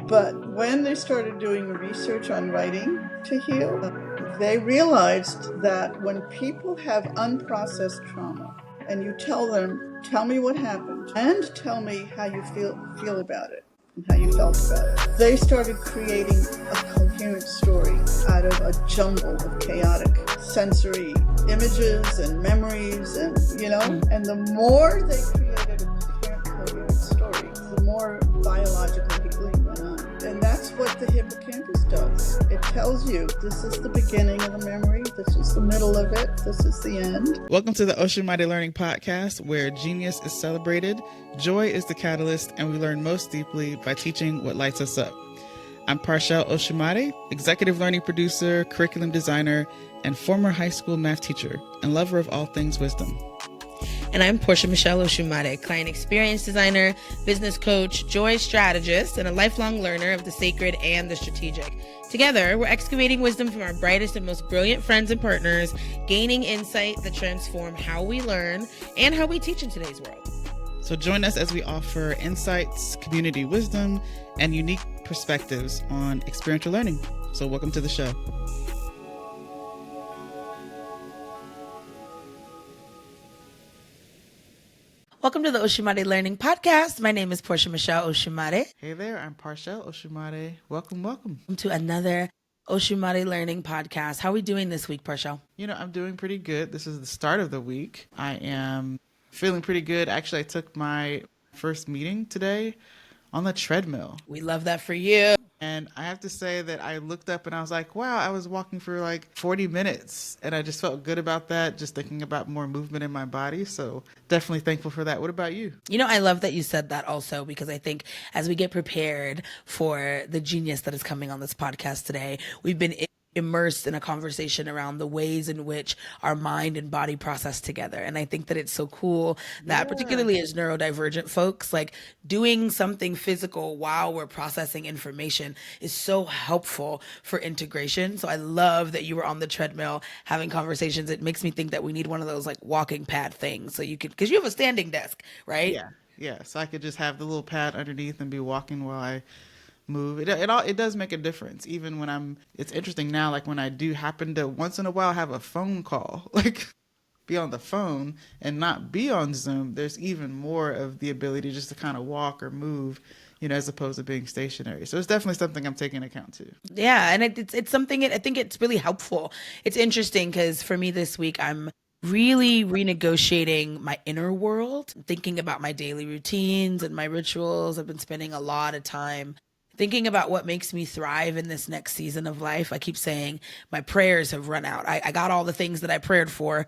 But when they started doing research on writing to heal, they realized that when people have unprocessed trauma and you tell them, tell me what happened and tell me how you feel about it and how you felt about it, they started creating a coherent story out of a jumble of chaotic sensory images and memories and, and the more they created a coherent story, the more biological healing went on. And that's what the hippocampus does. It tells you this is the beginning of the memory, this is the middle of it, this is the end. Welcome to the Oshimade Learning Podcast, where genius is celebrated, joy is the catalyst, and we learn most deeply by teaching what lights us up. I'm Parshel Oshimade, executive learning producer, curriculum designer, and former high school math teacher, and lover of all things wisdom. And I'm Portia Michelle Oshimade, client experience designer, business coach, joy strategist, and a lifelong learner of the sacred and the strategic. Together, we're excavating wisdom from our brightest and most brilliant friends and partners, gaining insight that transform how we learn and how we teach in today's world. So join us as we offer insights, community wisdom, and unique perspectives on experiential learning. So welcome to the show. Welcome to the Oshimade Learning Podcast. My name is Portia Michelle Oshimade. Hey there, I'm Parshel Oshimade. Welcome. Welcome to another Oshimade Learning Podcast. How are we doing this week, Parshel? I'm doing pretty good. This is the start of the week. I am feeling pretty good. Actually, I took my first meeting today on the treadmill. We love that for you. And I have to say that I looked up and I was like, wow, I was walking for like 40 minutes. And I just felt good about that, just thinking about more movement in my body. So definitely thankful for that. What about you? I love that you said that also, because I think as we get prepared for the genius that is coming on this podcast today, we've been immersed in a conversation around the ways in which our mind and body process together. And I think that it's so cool that particularly as neurodivergent folks, like doing something physical while we're processing information is so helpful for integration. So I love that you were on the treadmill having conversations. It makes me think that we need one of those like walking pad things so you can, because you have a standing desk, right? Yeah. So I could just have the little pad underneath and be walking while I move. It does make a difference. Even when it's interesting now, like when I do happen to once in a while have a phone call, like be on the phone and not be on Zoom, there's even more of the ability just to kind of walk or move, as opposed to being stationary. So it's definitely something I'm taking account to. Yeah. And it's something, I think it's really helpful. It's interesting because for me this week, I'm really renegotiating my inner world, thinking about my daily routines and my rituals. I've been spending a lot of time thinking about what makes me thrive in this next season of life. I keep saying my prayers have run out. I got all the things that I prayed for.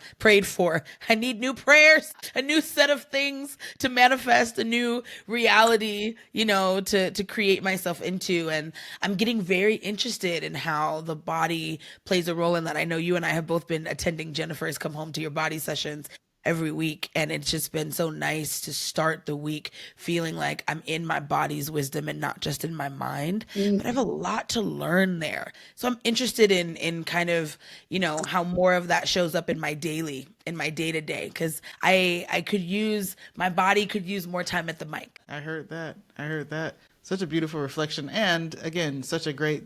I need new prayers, a new set of things to manifest, a new reality, to create myself into. And I'm getting very interested in how the body plays a role in that. I know you and I have both been attending Jennifer's Come Home to Your Body sessions every week. And it's just been so nice to start the week feeling like I'm in my body's wisdom and not just in my mind. But I have a lot to learn there. So I'm interested in kind of, how more of that shows up in my day-to-day, because my body could use more time at the mic. I heard that. Such a beautiful reflection. And again, such a great,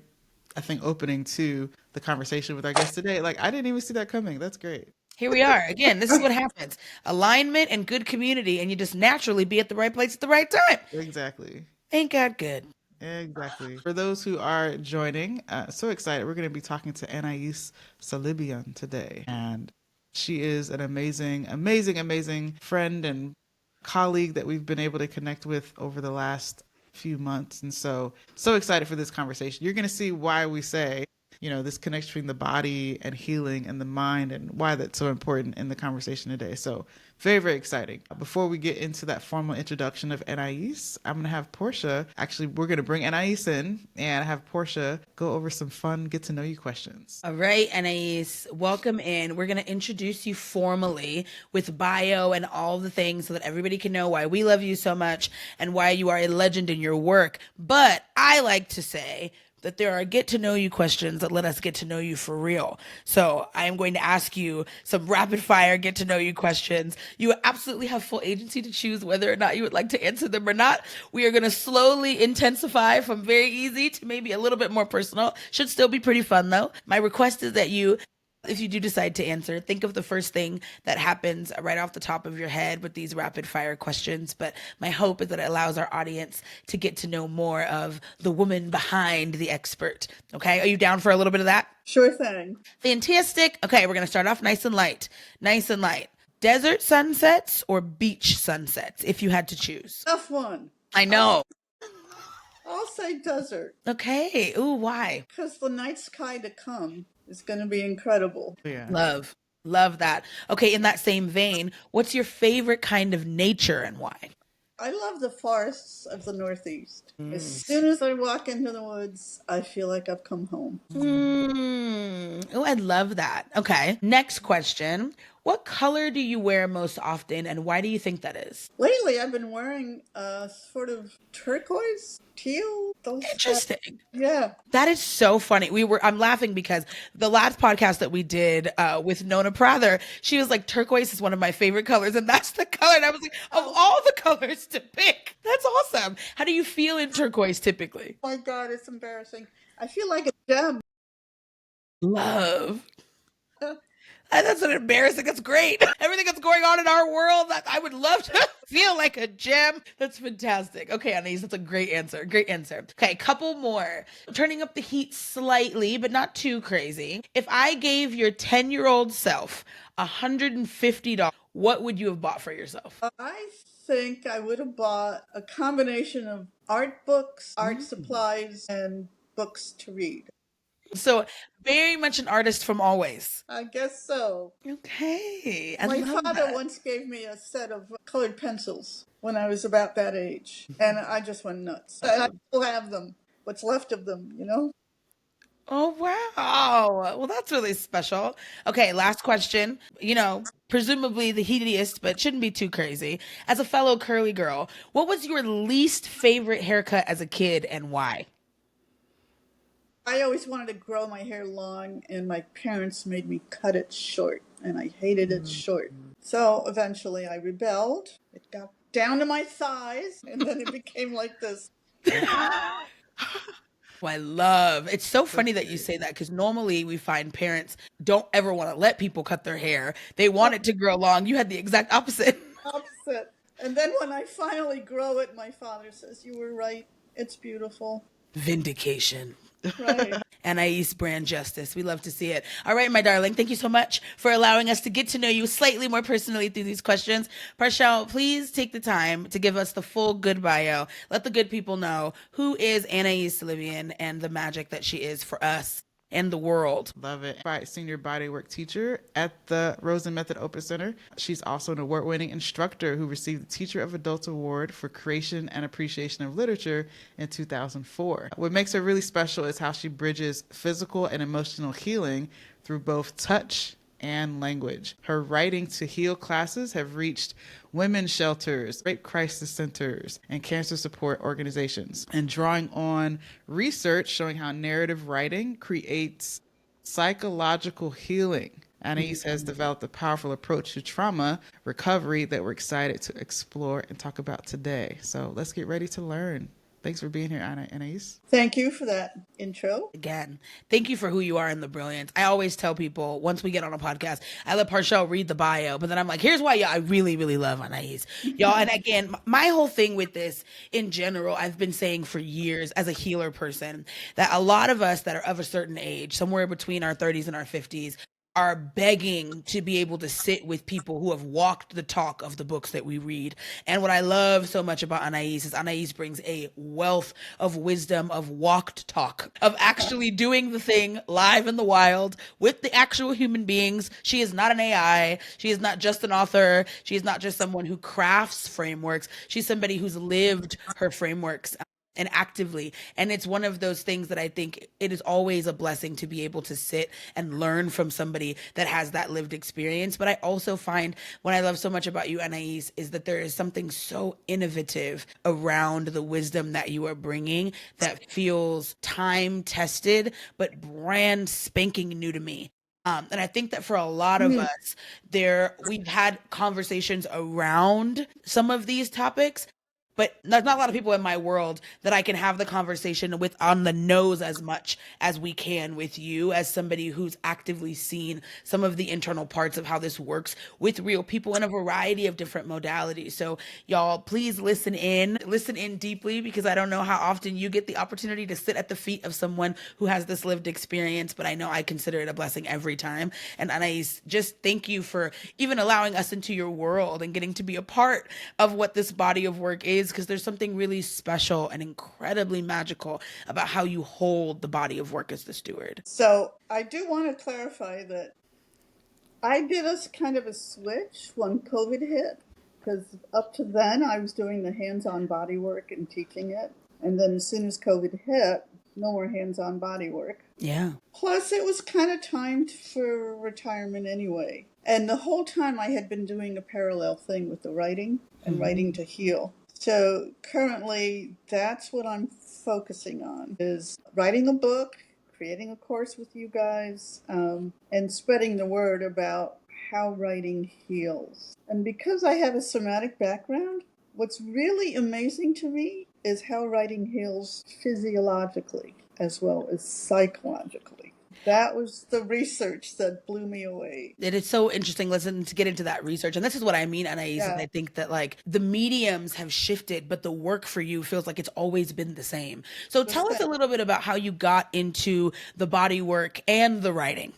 I think, opening to the conversation with our guest today. Like, I didn't even see that coming. That's great. Here we are. Again, this is what happens. Alignment and good community, and you just naturally be at the right place at the right time. Exactly. Ain't God good? Exactly. For those who are joining, so excited. We're going to be talking to Anais Salibian today. And she is an amazing, amazing, amazing friend and colleague that we've been able to connect with over the last few months. And so excited for this conversation. You're going to see why we say, this connection between the body and healing and the mind and why that's so important in the conversation today. So very, very exciting. Before we get into that formal introduction of Anais, I'm going to have Portia, actually, we're going to bring Anais in and have Portia go over some fun get to know you questions. All right, Anais, welcome in. We're going to introduce you formally with bio and all the things so that everybody can know why we love you so much and why you are a legend in your work. But I like to say that there are get to know you questions that let us get to know you for real. So I am going to ask you some rapid fire get to know you questions You absolutely have full agency to choose whether or not you would like to answer them or not. We are going to slowly intensify from very easy to maybe a little bit more personal. Should still be pretty fun though. My request is that you, if you do decide to answer, think of the first thing that happens right off the top of your head with these rapid fire questions. But my hope is that it allows our audience to get to know more of the woman behind the expert. Okay, are you down for a little bit of that? Sure thing. Fantastic. Okay, we're going to start off nice and light. Nice and light. Desert sunsets or beach sunsets, if you had to choose? Tough one. I know. I'll say desert. Okay. Ooh, why? Because the night sky to come is going to be incredible. Yeah. Love that. Okay, in that same vein, what's your favorite kind of nature and why? I love the forests of the Northeast. As soon as I walk into the woods, I feel like I've come home. Oh, I love that. Okay. Next question. What color do you wear most often and why do you think that is? Lately, I've been wearing sort of turquoise, teal. Interesting. Yeah. That is so funny. I'm laughing because the last podcast that we did with Nona Prather, she was like, turquoise is one of my favorite colors. And that's the color. And I was like, of all the colors to pick, that's awesome. How do you feel in turquoise typically? Oh my God, it's embarrassing. I feel like a gem. Love. That's not embarrassing. That's great. Everything that's going on in our world, I would love to feel like a gem. That's fantastic. Okay, Anais, that's a great answer. Great answer. Okay, couple more. Turning up the heat slightly, but not too crazy. If I gave your 10-year-old self $150, what would you have bought for yourself? I think I would have bought a combination of art books, art supplies, and books to read. So very much an artist from always. I guess so. Okay. I My love father that. once gave me a set of colored pencils when I was about that age, and I just went nuts. I still have them, what's left of them, you know? Oh, wow. Well, that's really special. Okay, last question. Presumably the heatiest, but shouldn't be too crazy. As a fellow curly girl, what was your least favorite haircut as a kid and why? I always wanted to grow my hair long, and my parents made me cut it short, and I hated it short. So eventually I rebelled. It got down to my thighs, and then it became like this. I love. It's so funny that you say that because normally we find parents don't ever want to let people cut their hair. They want it to grow long. You had the exact opposite. Opposite. And then when I finally grow it, my father says, "You were right. It's beautiful." Vindication. Right. Anais brand justice. We love to see it. All right, my darling. Thank you so much for allowing us to get to know you slightly more personally through these questions. Parshell, please take the time to give us the full good bio. Let the good people know who is Anais Salibian and the magic that she is for us and the world. Love it. Senior bodywork teacher at the Rosen Method Open Center. She's also an award-winning instructor who received the Teacher of Adults Award for Creation and Appreciation of Literature in 2004. What makes her really special is how she bridges physical and emotional healing through both touch and language. Her Writing to Heal classes have reached women's shelters, rape crisis centers, and cancer support organizations, and drawing on research showing how narrative writing creates psychological healing. Anais has developed a powerful approach to trauma recovery that we're excited to explore and talk about today. So let's get ready to learn. Thanks for being here, Anais. Thank you for that intro. Again, thank you for who you are and the brilliance. I always tell people once we get on a podcast, I let Parshell read the bio, but then I'm like, here's why I really, really love Anais. Y'all, and again, my whole thing with this in general, I've been saying for years as a healer person, that a lot of us that are of a certain age, somewhere between our 30s and our 50s, are begging to be able to sit with people who have walked the talk of the books that we read. And what I love so much about Anais is Anais brings a wealth of wisdom of walked talk, of actually doing the thing live in the wild with the actual human beings. She is not an AI. She is not just an author. She is not just someone who crafts frameworks. She's somebody who's lived her frameworks and actively. And it's one of those things that I think it is always a blessing to be able to sit and learn from somebody that has that lived experience. But I also find what I love so much about you, Anais, is that there is something so innovative around the wisdom that you are bringing that feels time tested, but brand spanking new to me. And I think that for a lot of us, we've had conversations around some of these topics, but there's not a lot of people in my world that I can have the conversation with on the nose as much as we can with you, as somebody who's actively seen some of the internal parts of how this works with real people in a variety of different modalities. So y'all, please listen in deeply, because I don't know how often you get the opportunity to sit at the feet of someone who has this lived experience, but I know I consider it a blessing every time. And Anais, just thank you for even allowing us into your world and getting to be a part of what this body of work is, because there's something really special and incredibly magical about how you hold the body of work as the steward. So I do want to clarify that I did a kind of a switch when COVID hit, because up to then I was doing the hands-on body work and teaching it. And then as soon as COVID hit, no more hands-on body work. Yeah. Plus, it was kind of timed for retirement anyway. And the whole time I had been doing a parallel thing with the writing and writing to heal. So currently, that's what I'm focusing on, is writing a book, creating a course with you guys, and spreading the word about how writing heals. And because I have a somatic background, what's really amazing to me is how writing heals physiologically as well as psychologically. That was the research that blew me away. It is so interesting, listen, to get into that research. And this is what I mean, Anais, and I think that like the mediums have shifted, but the work for you feels like it's always been the same. So tell us a little bit about how you got into the body work and the writing.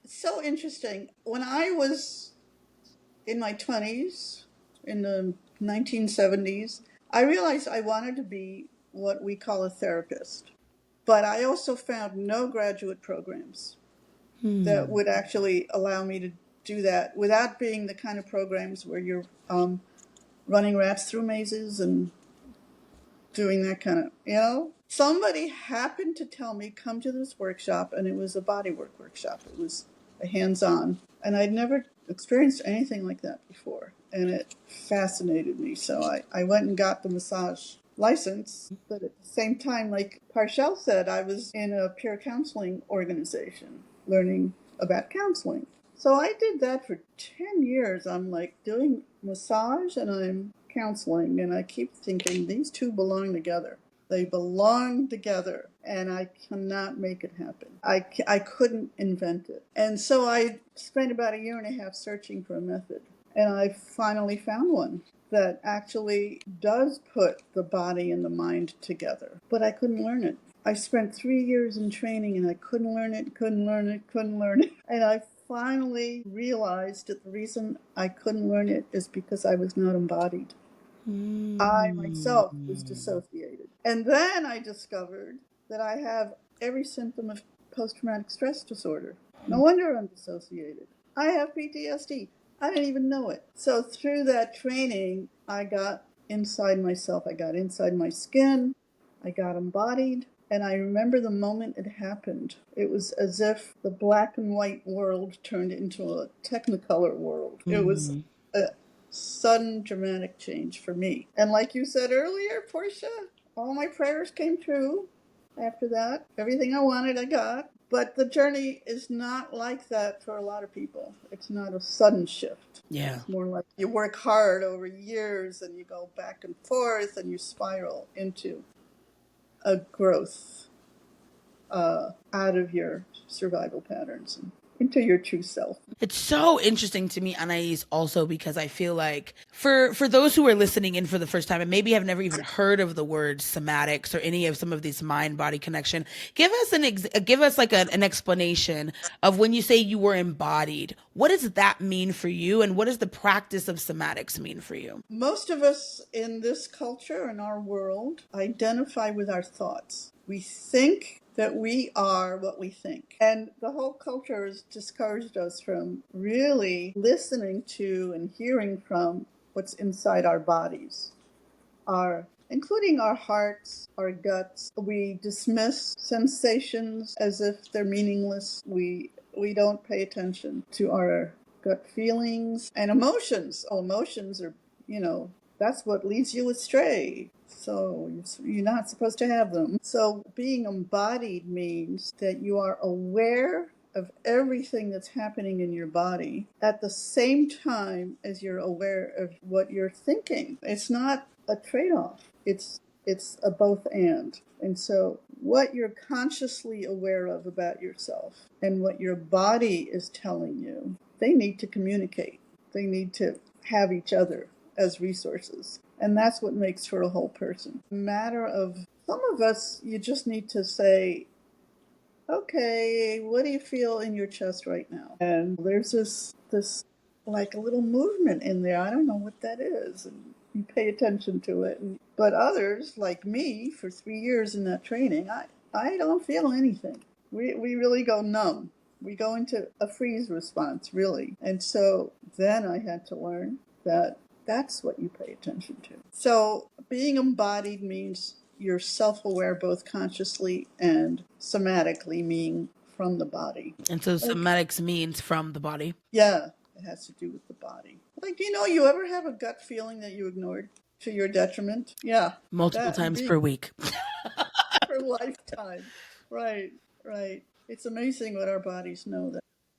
So interesting. When I was in my 20s, in the 1970s, I realized I wanted to be what we call a therapist. But I also found no graduate programs that would actually allow me to do that without being the kind of programs where you're running rats through mazes and doing that kind of. Somebody happened to tell me, come to this workshop, and it was a bodywork workshop. It was a hands-on, and I'd never experienced anything like that before, and it fascinated me. So I went and got the massage license, but at the same time, like Parshell said, I was in a peer counseling organization learning about counseling. So I did that for 10 years. I'm like doing massage and I'm counseling, and I keep thinking these two belong together. They belong together, and I cannot make it happen. I couldn't invent it. And so I spent about a year and a half searching for a method, and I finally found one that actually does put the body and the mind together. But I couldn't learn it. I spent 3 years in training, and I couldn't learn it. And I finally realized that the reason I couldn't learn it is because I was not embodied. I myself was dissociated. And then I discovered that I have every symptom of post-traumatic stress disorder. No wonder I'm dissociated. I have PTSD. I didn't even know it. So through that training, I got inside myself. I got inside my skin. I got embodied. And I remember the moment it happened. It was as if the black and white world turned into a technicolor world. It was a sudden dramatic change for me. And like you said earlier, Portia, all my prayers came true after that. Everything I wanted, I got. But the journey is not like that for a lot of people. It's not a sudden shift. Yeah. It's more like you work hard over years and you go back and forth and you spiral into a growth out of your survival patterns and into your true self. It's so interesting to me, Anais, also because I feel like for those who are listening in for the first time and maybe have never even heard of the word somatics or any of some of these mind-body connection, give us an explanation of when you say you were embodied. What does that mean for you, and what does the practice of somatics mean for you? Most of us in this culture, in our world, identify with our thoughts. We think that we are what we think. And the whole culture has discouraged us from really listening to and hearing from what's inside our bodies, including our hearts, our guts. We dismiss sensations as if they're meaningless. We don't pay attention to our gut feelings and emotions. Oh, emotions are, that's what leads you astray. So you're not supposed to have them. So being embodied means that you are aware of everything that's happening in your body at the same time as you're aware of what you're thinking. It's not a trade-off. It's a both and. And so what you're consciously aware of about yourself and what your body is telling you, they need to communicate. They need to have each other as resources. And that's what makes for a whole person. A matter of some of us, you just need to say, okay, what do you feel in your chest right now? And there's this like a little movement in there. I don't know what that is. And you pay attention to it. But others, like me, for 3 years in that training, I don't feel anything. We really go numb. We go into a freeze response, really. And so then I had to learn that that's what you pay attention to. So being embodied means you're self-aware both consciously and somatically, meaning from the body. And so somatics means from the body. Yeah, it has to do with the body. Like, you ever have a gut feeling that you ignored to your detriment? Yeah. Multiple times per week. For a lifetime. Right. It's amazing what our bodies know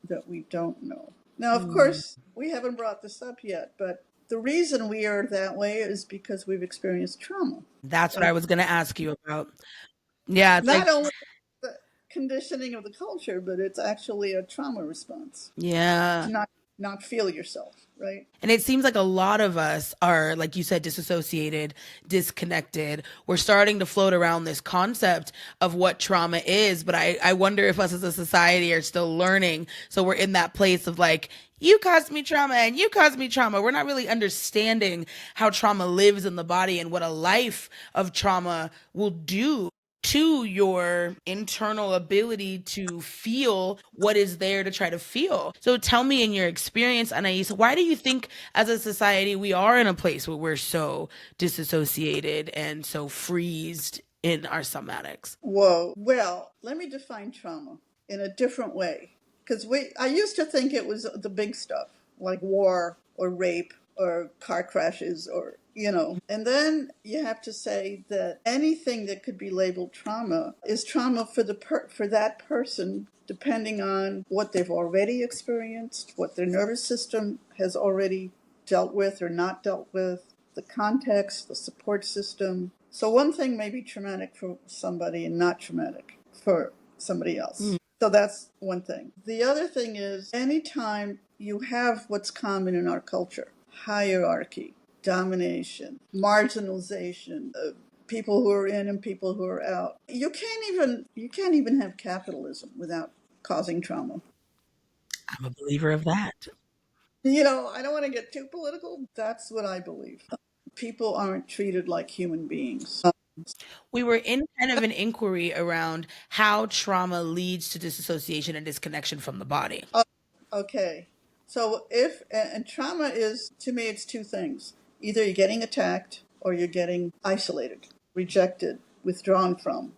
that we don't know. Now, of course, we haven't brought this up yet, but the reason we are that way is because we've experienced trauma. That's what I was going to ask you about. Yeah. It's Not only the conditioning of the culture, but it's actually a trauma response. Yeah. To not feel yourself, right? And it seems like a lot of us are, like you said, disassociated, disconnected. We're starting to float around this concept of what trauma is, but I wonder if us as a society are still learning. So we're in that place of like, you caused me trauma and you caused me trauma. We're not really understanding how trauma lives in the body and what a life of trauma will do to your internal ability to feel what is there to try to feel. So tell me, in your experience, Anais, why do you think as a society we are in a place where we're so disassociated and so freezed in our somatics? Whoa. Well, let me define trauma in a different way. Because I used to think it was the big stuff, like war or rape or car crashes and then you have to say that anything that could be labeled trauma is trauma for that person, depending on what they've already experienced, what their nervous system has already dealt with or not dealt with, the context, the support system. So one thing may be traumatic for somebody and not traumatic for somebody else. So that's one thing. The other thing is, anytime you have what's common in our culture, hierarchy, domination, marginalization, people who are in and people who are out. You can't even have capitalism without causing trauma. I'm a believer of that. I don't want to get too political. That's what I believe. People aren't treated like human beings. We were in kind of an inquiry around how trauma leads to disassociation and disconnection from the body. Okay. So and trauma is, to me, it's two things. Either you're getting attacked or you're getting isolated, rejected, withdrawn from.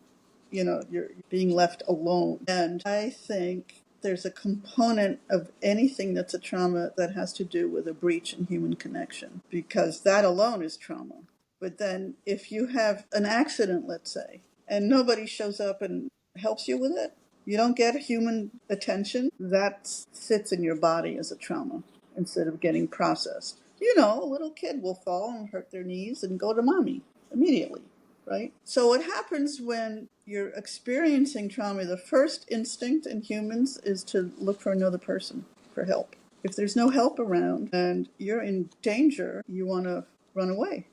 You're being left alone. And I think there's a component of anything that's a trauma that has to do with a breach in human connection, because that alone is trauma. But then if you have an accident, let's say, and nobody shows up and helps you with it, you don't get human attention, that sits in your body as a trauma instead of getting processed. A little kid will fall and hurt their knees and go to mommy immediately, right? So what happens when you're experiencing trauma, the first instinct in humans is to look for another person for help. If there's no help around and you're in danger, you want to run away.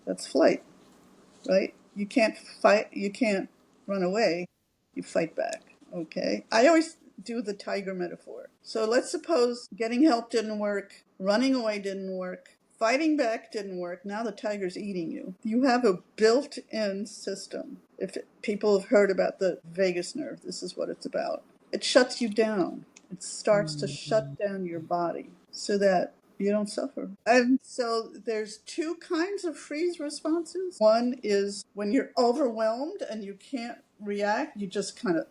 That's flight, right? You can't fight, you can't run away, you fight back, okay? I always do the tiger metaphor. So let's suppose getting help didn't work, running away didn't work, fighting back didn't work, now the tiger's eating you. You have a built-in system. If people have heard about the vagus nerve, this is what it's about. It shuts you down. It starts to shut down your body so that you don't suffer. And so there's two kinds of freeze responses. One is when you're overwhelmed and you can't react, you just kind of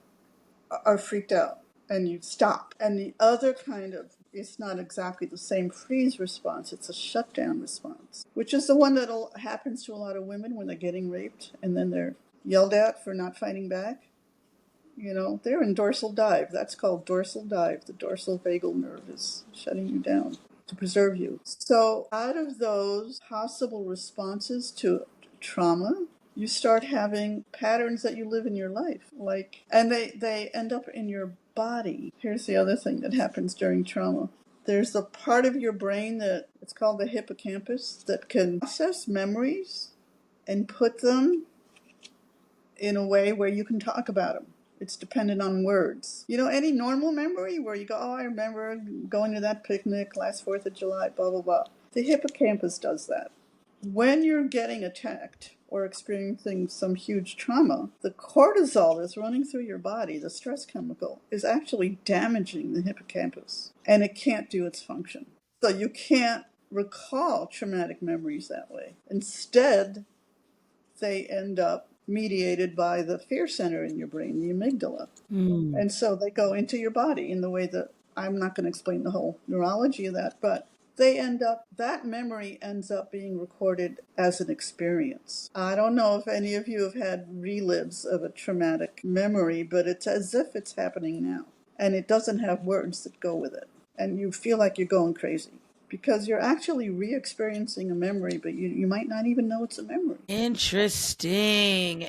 are freaked out and you stop. And the other kind of, it's not exactly the same freeze response, it's a shutdown response, which is the one that happens to a lot of women when they're getting raped and then they're yelled at for not fighting back. they're in dorsal dive. That's called dorsal dive. The dorsal vagal nerve is shutting you down to preserve you. So out of those possible responses to trauma, you start having patterns that you live in your life. And they end up in your body. Here's the other thing that happens during trauma. There's a part of your brain that it's called the hippocampus that can process memories and put them in a way where you can talk about them. It's dependent on words. Any normal memory where you go, oh, I remember going to that picnic last 4th of July, blah, blah, blah. The hippocampus does that. When you're getting attacked or experiencing some huge trauma, the cortisol that's running through your body, the stress chemical, is actually damaging the hippocampus, and it can't do its function. So you can't recall traumatic memories that way. Instead, they end up mediated by the fear center in your brain, the amygdala. And so they go into your body in the way that I'm not going to explain the whole neurology of that, but that memory ends up being recorded as an experience. I don't know if any of you have had relives of a traumatic memory, but it's as if it's happening now. And it doesn't have words that go with it. And you feel like you're going crazy because you're actually re-experiencing a memory, but you might not even know it's a memory. Interesting.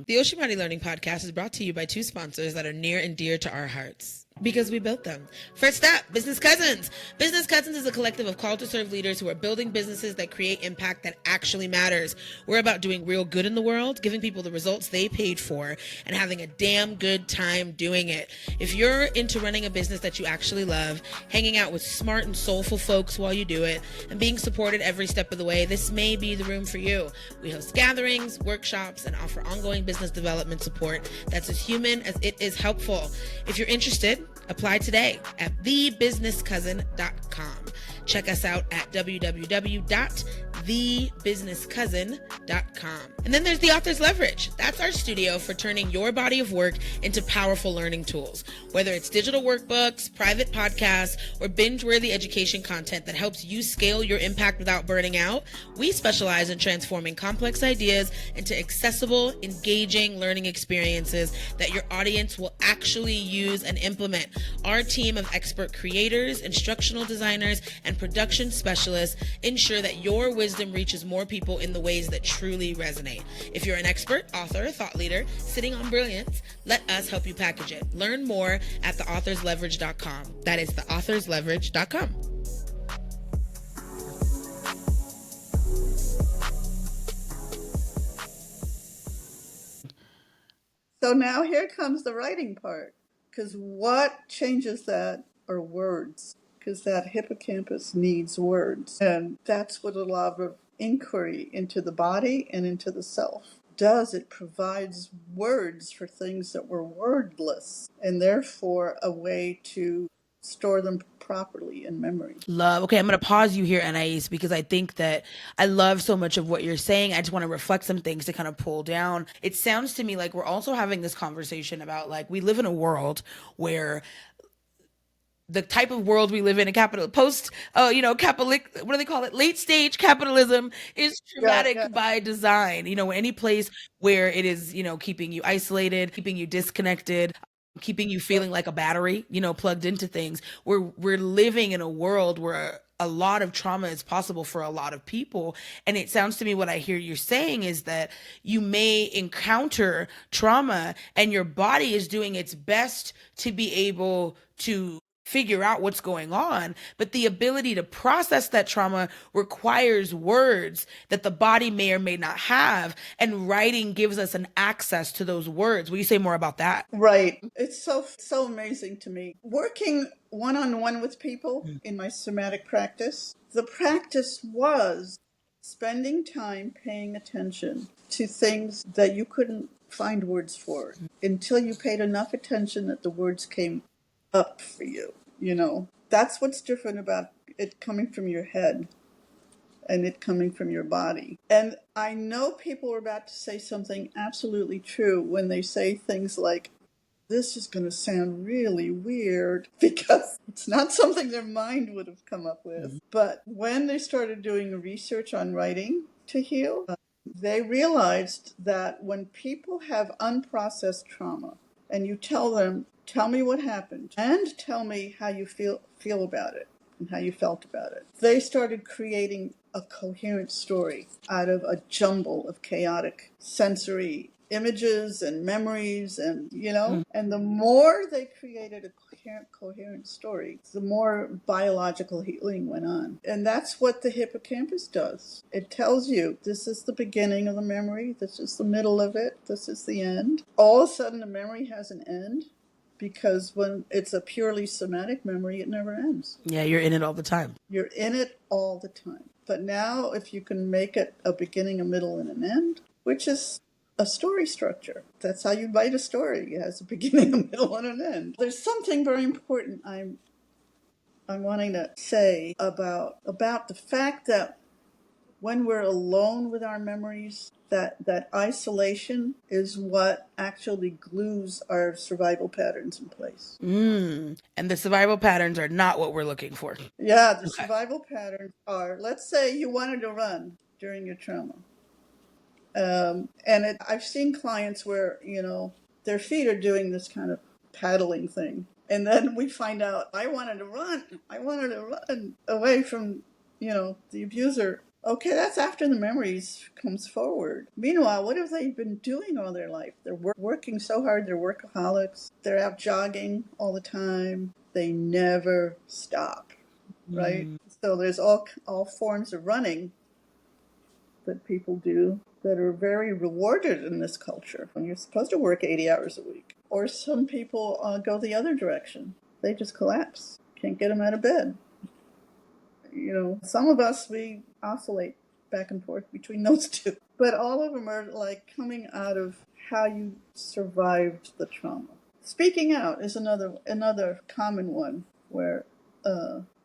The Ocean Body Learning Podcast is brought to you by two sponsors that are near and dear to our hearts, because we built them. First up, Business Cousins. Business Cousins is a collective of called to serve leaders who are building businesses that create impact that actually matters. We're about doing real good in the world, giving people the results they paid for, and having a damn good time doing it. If you're into running a business that you actually love, hanging out with smart and soulful folks while you do it, and being supported every step of the way, this may be the room for you. We host gatherings, workshops, and offer ongoing business development support that's as human as it is helpful. If you're interested, apply today at thebusinesscousin.com. Check us out at www.thebusinesscousin.com. And then there's the Author's Leverage. That's our studio for turning your body of work into powerful learning tools. Whether it's digital workbooks, private podcasts, or binge-worthy education content that helps you scale your impact without burning out, we specialize in transforming complex ideas into accessible, engaging learning experiences that your audience will actually use and implement. Our team of expert creators, instructional designers, and production specialists ensure that your wisdom reaches more people in the ways that truly resonate. If you're an expert, author, thought leader, sitting on brilliance, let us help you package it. Learn more at theauthorsleverage.com. That is theauthorsleverage.com. So now here comes the writing part, because what changes that are words, because that hippocampus needs words. And that's what a lot of inquiry into the body and into the self does. It provides words for things that were wordless, and therefore a way to store them properly in memory. Love. Okay, I'm going to pause you here, Anais, because I think that I love so much of what you're saying. I just want to reflect some things to kind of pull down. It sounds to me like we're also having this conversation about, like, we live in a world where the type of world we live in, a capital post, Catholic, what do they call it? Late stage capitalism is traumatic by design. Any place where it is, keeping you isolated, keeping you disconnected, keeping you feeling like a battery, plugged into things. We're living in a world where a lot of trauma is possible for a lot of people. And it sounds to me, what I hear you saying is that you may encounter trauma and your body is doing its best to be able to figure out what's going on, but the ability to process that trauma requires words that the body may or may not have, and writing gives us an access to those words. Will you say more about that? Right. It's so amazing to me. Working one-on-one with people in my somatic practice, the practice was spending time paying attention to things that you couldn't find words for until you paid enough attention that the words came up for you. That's what's different about it coming from your head and it coming from your body. And I know people are about to say something absolutely true when they say things like, this is going to sound really weird, because it's not something their mind would have come up with. But when they started doing research on writing to heal, they realized that when people have unprocessed trauma, and you tell them, tell me what happened and tell me how you feel about it and how you felt about it. They started creating a coherent story out of a jumble of chaotic sensory images and memories, and and the more they created a coherent story, the more biological healing went on. And that's what the hippocampus does. It tells you this is the beginning of the memory, this is the middle of it, this is the end. All of a sudden the memory has an end, because when it's a purely somatic memory, it never ends. Yeah, you're in it all the time. You're in it all the time. But now if you can make it a beginning, a middle, and an end, which is a story structure. That's how you write a story. It has a beginning, a middle, and an end. There's something very important I'm wanting to say about the fact that when we're alone with our memories, that isolation is what actually glues our survival patterns in place. And the survival patterns are not what we're looking for. Yeah, the survival patterns are, let's say you wanted to run during your trauma. I've seen clients where, their feet are doing this kind of paddling thing. And then we find out, I wanted to run away from, the abuser. Okay, that's after the memories comes forward. Meanwhile, what have they been doing all their life? They're working so hard. They're workaholics. They're out jogging all the time. They never stop, right? So there's all forms of running that people do that are very rewarded in this culture. When you're supposed to work 80 hours a week. Or some people go the other direction. They just collapse. Can't get them out of bed. Some of us, we oscillate back and forth between those two. But all of them are like coming out of how you survived the trauma. Speaking out is another common one where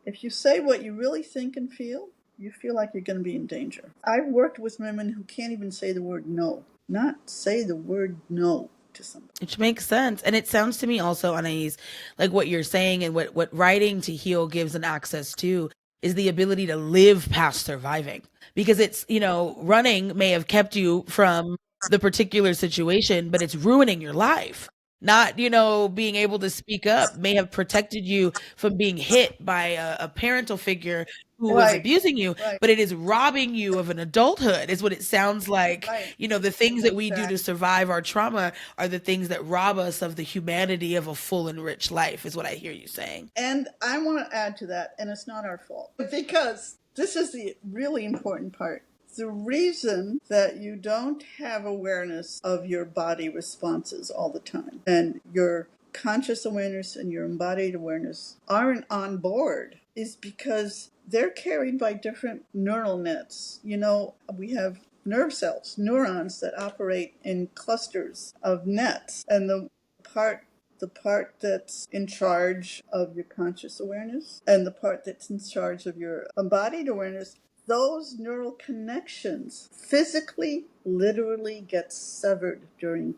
if you say what you really think and feel, you feel like you're going to be in danger. I've worked with women who can't even say the word no. Not say the word no to somebody. Which makes sense. And it sounds to me also, Anais, like what you're saying and what writing to heal gives an access to is the ability to live past surviving. Because it's, running may have kept you from the particular situation, but it's ruining your life. Not, being able to speak up may have protected you from being hit by a parental figure who was abusing you, but it is robbing you of an adulthood, is what it sounds like. Right. The things that we do to survive our trauma are the things that rob us of the humanity of a full and rich life, is what I hear you saying. And I want to add to that, and it's not our fault, because this is the really important part. The reason that you don't have awareness of your body responses all the time, and your conscious awareness and your embodied awareness aren't on board, is because they're carried by different neural nets. We have nerve cells, neurons that operate in clusters of nets, and the part that's in charge of your conscious awareness and the part that's in charge of your embodied awareness, those neural connections physically, literally get severed during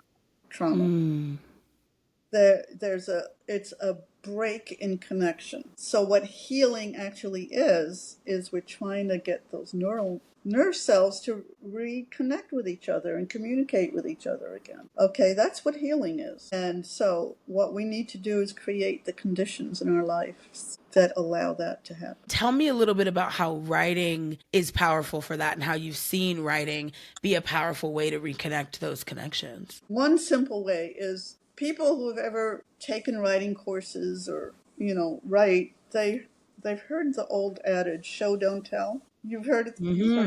trauma. It's a break in connection. So what healing actually is we're trying to get those nerve cells to reconnect with each other and communicate with each other again. Okay, that's what healing is. And so what we need to do is create the conditions in our lives that allow that to happen. Tell me a little bit about how writing is powerful for that and how you've seen writing be a powerful way to reconnect those connections. One simple way is people who have ever taken writing courses or, write, they've heard the old adage, show, don't tell. You've heard of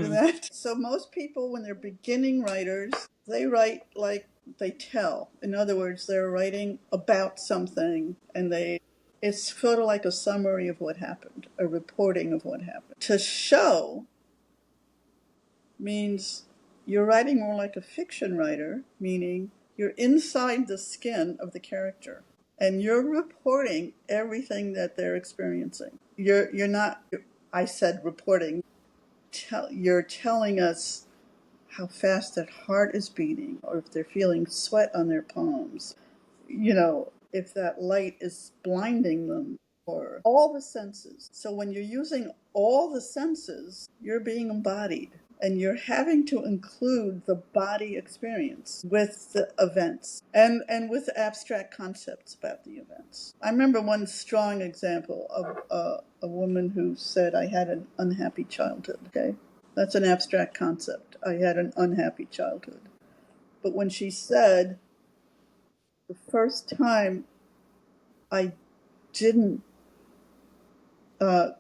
that? So most people, when they're beginning writers, they write like they tell. In other words, they're writing about something, and it's sort of like a summary of what happened, a reporting of what happened. To show means you're writing more like a fiction writer, meaning you're inside the skin of the character, and you're reporting everything that they're experiencing. You're not, I said reporting, you're telling us how fast that heart is beating, or if they're feeling sweat on their palms, if that light is blinding them, or all the senses. So when you're using all the senses, you're being embodied. and you're having to include the body experience with the events and with abstract concepts about the events. I remember one strong example of a woman who said, I had an unhappy childhood. Okay, that's an abstract concept. I had an unhappy childhood. But when she said, the first time I didn't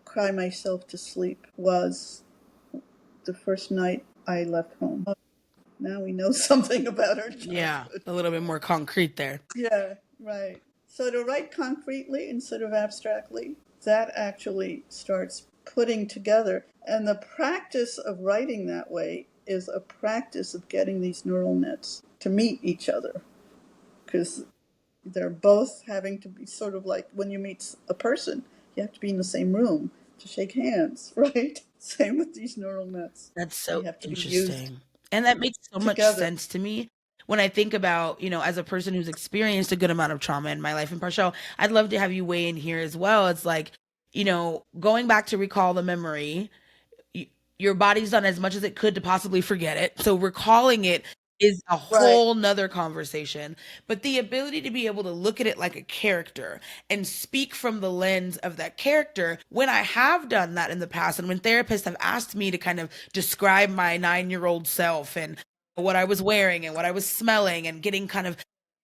cry myself to sleep was the first night I left home. Now we know something about her Yeah, childhood. a little bit more concrete there. Yeah, right. So to write concretely instead of abstractly, that actually starts putting together. And the practice of writing that way is a practice of getting these neural nets to meet each other. Because they're both having to be sort of like when you meet a person, you have to be in the same room to shake hands, right? Same with these neural nets. That's They so have to be used interesting. And that makes so much together. sense to me when I think about, as a person who's experienced a good amount of trauma in my life. And Parshell, I'd love to have you weigh in here as well. It's like, going back to recall the memory, your body's done as much as it could to possibly forget it. So recalling it is a Right, whole nother conversation. But the ability to be able to look at it like a character and speak from the lens of that character, when I have done that in the past, and when therapists have asked me to kind of describe my 9-year-old self and what I was wearing and what I was smelling and getting kind of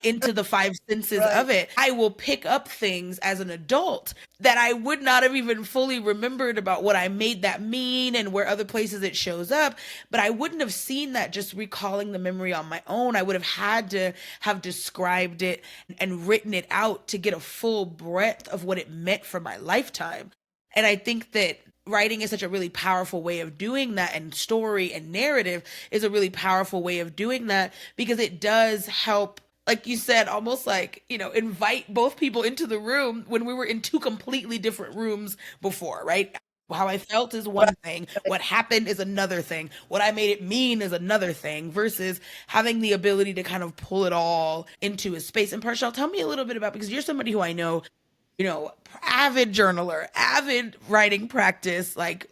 into the five senses right. of it, I will pick up things as an adult that I would not have even fully remembered about what I made that mean and where other places it shows up. But I wouldn't have seen that just recalling the memory on my own. I would have had to have described it and written it out to get a full breadth of what it meant for my lifetime. And I think that writing is such a really powerful way of doing that, and story and narrative is a really powerful way of doing that, because it does help, like you said, almost like, invite both people into the room when we were in two completely different rooms before, right? How I felt is one thing. What happened is another thing. What I made it mean is another thing, versus having the ability to kind of pull it all into a space. And Parshall, tell me a little bit about, because you're somebody who I know, avid journaler, avid writing practice, like,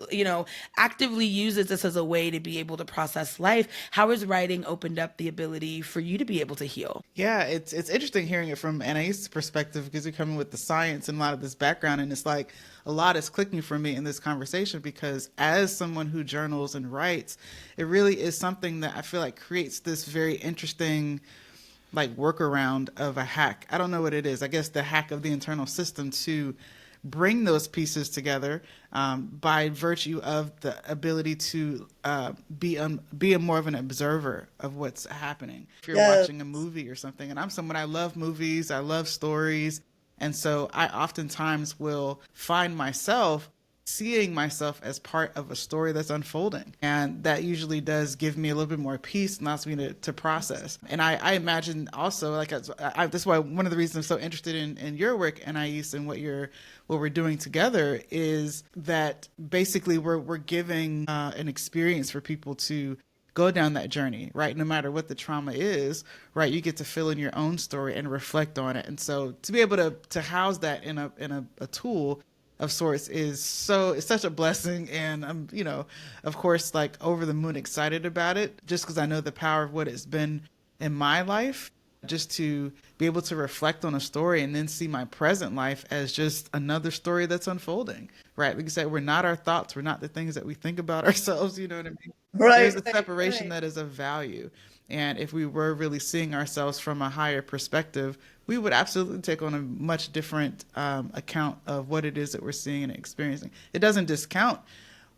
actively uses this as a way to be able to process life. How has writing opened up the ability for you to be able to heal? Yeah, it's interesting hearing it from Anais' perspective, because you're coming with the science and a lot of this background, and it's like a lot is clicking for me in this conversation, because as someone who journals and writes, it really is something that I feel like creates this very interesting like workaround of a hack. I don't know what it is. I guess the hack of the internal system to bring those pieces together, by virtue of the ability to be a more of an observer of what's happening. If you're Yes. watching a movie or something, and I'm someone, I love movies, I love stories, and so I oftentimes will find myself seeing myself as part of a story that's unfolding. And that usually does give me a little bit more peace and allows me to process. And I imagine also, like, that's why one of the reasons I'm so interested in your work, Anais, and what we're doing together, is that basically we're giving an experience for people to go down that journey, right? No matter what the trauma is, right? You get to fill in your own story and reflect on it. And so to be able to house that in a tool of sorts it's such a blessing. And I'm, of course, like over the moon excited about it, just because I know the power of what it's been in my life, just to be able to reflect on a story and then see my present life as just another story that's unfolding, right? Like you said, we're not our thoughts, we're not the things that we think about ourselves, you know what I mean? There's Right, a right, separation right. that is of value. And if we were really seeing ourselves from a higher perspective, we would absolutely take on a much different account of what it is that we're seeing and experiencing. It doesn't discount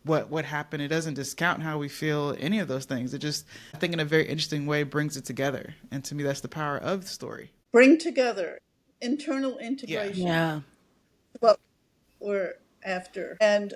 what happened. It doesn't discount how we feel, any of those things. It just, I think, in a very interesting way, brings it together. And to me, that's the power of the story. Bring together internal Yeah. integration. Yeah. What we're after. And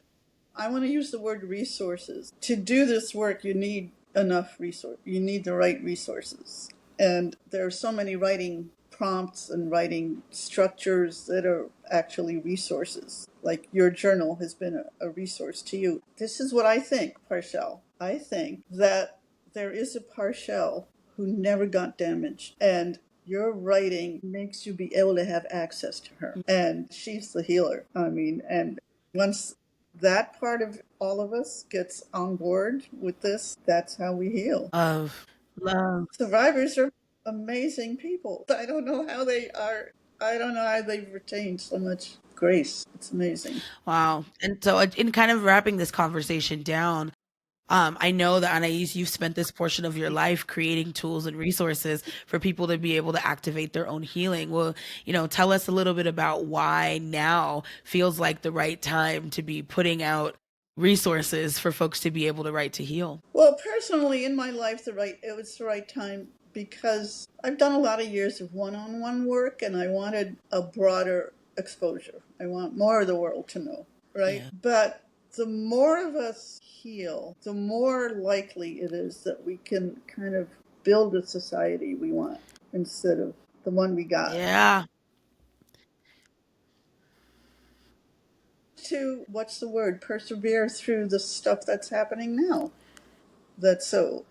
I want to use the word resources. To do this work, you need enough resource. You need the right resources. And there are so many writing prompts and writing structures that are actually resources. Like your journal has been a resource to you. This is what I think, Parshell. I think that there is a Parshell who never got damaged. And your writing makes you be able to have access to her. And she's the healer. I mean, and once that part of all of us gets on board with this, that's how we heal. Love. Survivors are amazing people. I don't know how they are. I don't know how they've retained so much grace. It's amazing. Wow. And so, in kind of wrapping this conversation down, I know that Anais, you've spent this portion of your life creating tools and resources for people to be able to activate their own healing. Well, tell us a little bit about why now feels like the right time to be putting out resources for folks to be able to write to heal. Well, personally, in my life, it was the right time because I've done a lot of years of one-on-one work, and I wanted a broader exposure. I want more of the world to know, right? Yeah. But the more of us heal, the more likely it is that we can kind of build a society we want instead of the one we got. Yeah. To, what's the word, persevere through the stuff that's happening now. That's so,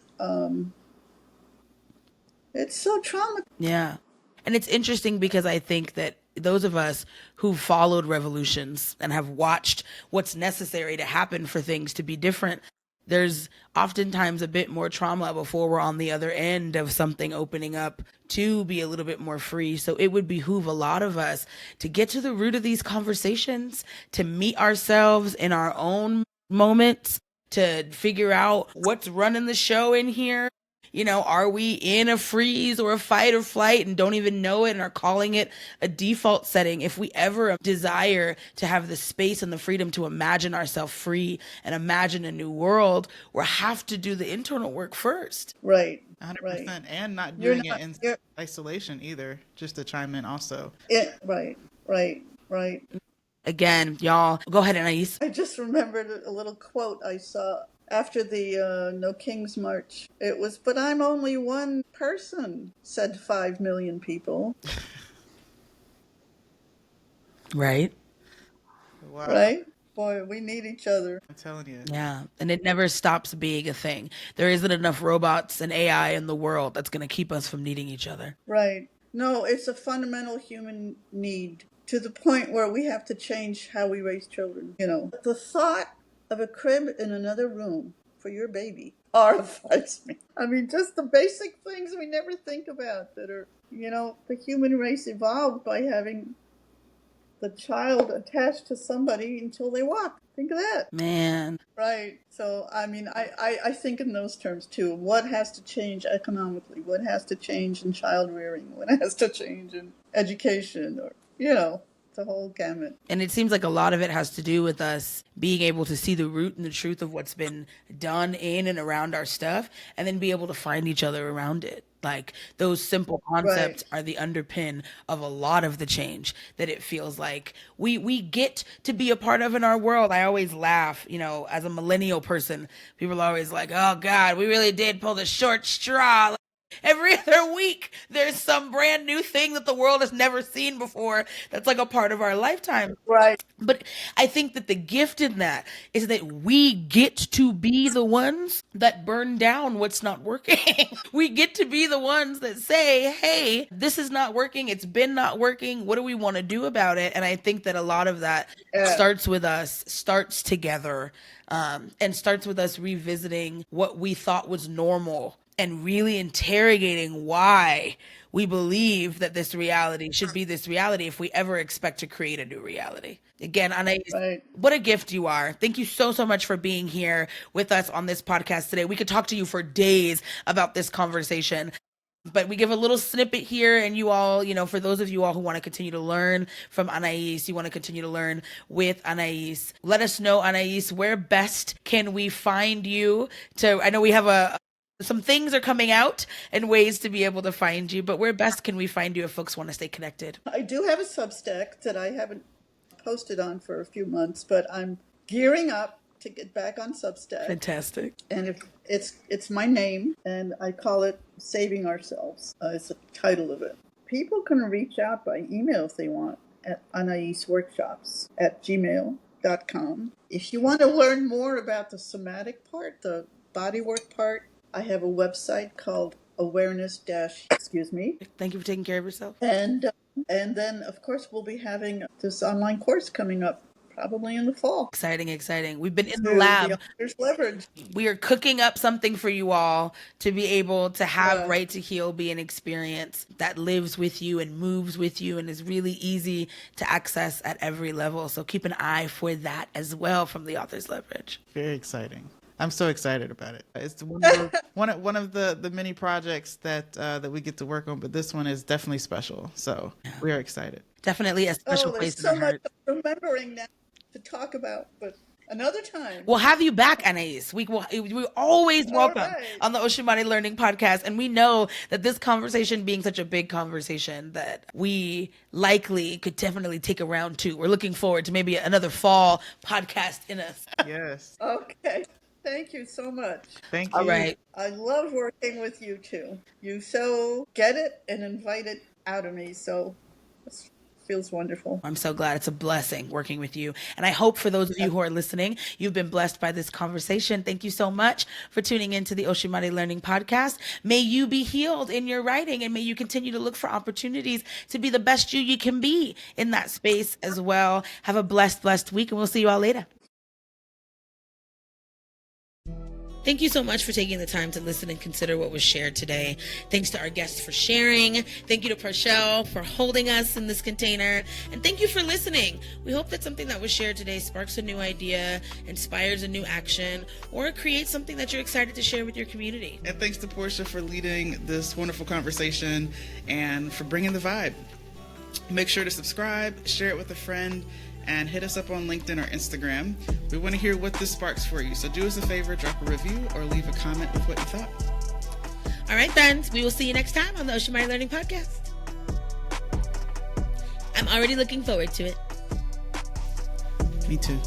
it's so traumatizing. Yeah. And it's interesting because I think that those of us who followed revolutions and have watched what's necessary to happen for things to be different, there's oftentimes a bit more trauma before we're on the other end of something opening up to be a little bit more free. So it would behoove a lot of us to get to the root of these conversations, to meet ourselves in our own moments, to figure out what's running the show in here. Are we in a freeze or a fight or flight and don't even know it and are calling it a default setting? If we ever desire to have the space and the freedom to imagine ourselves free and imagine a new world, we'll have to do the internal work first. Right. 100%. Right. And not doing it in isolation either, just to chime in also. Right. Again, y'all, go ahead, Anais. I just remembered a little quote I saw after the No King's March. It was, "But I'm only one person," said 5 million people. Right? Wow. Right? Boy, we need each other. I'm telling you. Yeah. And it never stops being a thing. There isn't enough robots and AI in the world that's going to keep us from needing each other. Right. No, it's a fundamental human need to the point where we have to change how we raise children. The thought of a crib in another room for your baby horrifies me. I mean, just the basic things we never think about that are, the human race evolved by having the child attached to somebody until they walk. Think of that. Man. Right. So, I mean, I think in those terms too. What has to change economically? What has to change in child rearing? What has to change in education? Or, the whole gamut. And it seems like a lot of it has to do with us being able to see the root and the truth of what's been done in and around our stuff, and then be able to find each other around it. Like, those simple concepts are the underpin of a lot of the change that it feels like we get to be a part of in our world. I always laugh, as a millennial person, people are always like, "Oh God, we really did pull the short straw." Every other week, there's some brand new thing that the world has never seen before that's like a part of our lifetime. Right. But I think that the gift in that is that we get to be the ones that burn down what's not working. We get to be the ones that say, "Hey, this is not working. It's been not working. What do we want to do about it?" And I think that a lot of that starts with us, starts together, and starts with us revisiting what we thought was normal and really interrogating why we believe that this reality should be this reality if we ever expect to create a new reality. Again, Anais, what a gift you are. Thank you so, so much for being here with us on this podcast today. We could talk to you for days about this conversation, but we give a little snippet here, and you all, for those of you all who want to continue to learn from Anais, you want to continue to learn with Anais, let us know, Anais, where best can we find you? I know we have some things are coming out and ways to be able to find you, but where best can we find you if folks want to stay connected? I do have a Substack that I haven't posted on for a few months, but I'm gearing up to get back on Substack. Fantastic. And it's my name, and I call it Saving Ourselves. It's the title of it. People can reach out by email if they want at anaisworkshops@gmail.com. If you want to learn more about the somatic part, the bodywork part, I have a website called awareness dash. Thank you for taking care of yourself. And then, of course, we'll be having this online course coming up probably in the fall. Exciting, exciting. We've been in the To lab. the author's leverage. We are cooking up something for you all to be able to have Yeah. Right to Heal be an experience that lives with you and moves with you and is really easy to access at every level. So keep an eye for that as well from the author's leverage. Very exciting. I'm so excited about it. It's one of the many projects that we get to work on, but this one is definitely special. So we are excited. Definitely a special There's place in so our much heart. I'm remembering now to talk about, but another time. We'll have you back, Anais. We're always welcome right. on the Oshimani Learning Podcast. And we know that this conversation being such a big conversation that we likely could definitely take a round two. We're looking forward to maybe another fall podcast in us. Yes. Okay. Thank you so much. Thank you. All right. I love working with you too. You so get it and invite it out of me. So it feels wonderful. I'm so glad. It's a blessing working with you. And I hope for those of you who are listening, you've been blessed by this conversation. Thank you so much for tuning into the Oshimani Learning Podcast. May you be healed in your writing, and may you continue to look for opportunities to be the best you can be in that space as well. Have a blessed week, and we'll see you all later. Thank you so much for taking the time to listen and consider what was shared today. Thanks to our guests for sharing. Thank you to Parshell for holding us in this container. And thank you for listening. We hope that something that was shared today sparks a new idea, inspires a new action, or creates something that you're excited to share with your community. And thanks to Portia for leading this wonderful conversation and for bringing the vibe. Make sure to subscribe, share it with a friend, and hit us up on LinkedIn or Instagram. We want to hear what this sparks for you. So do us a favor, drop a review or leave a comment with what you thought. All right, friends. We will see you next time on the Oshimani Learning Podcast. I'm already looking forward to it. Me too.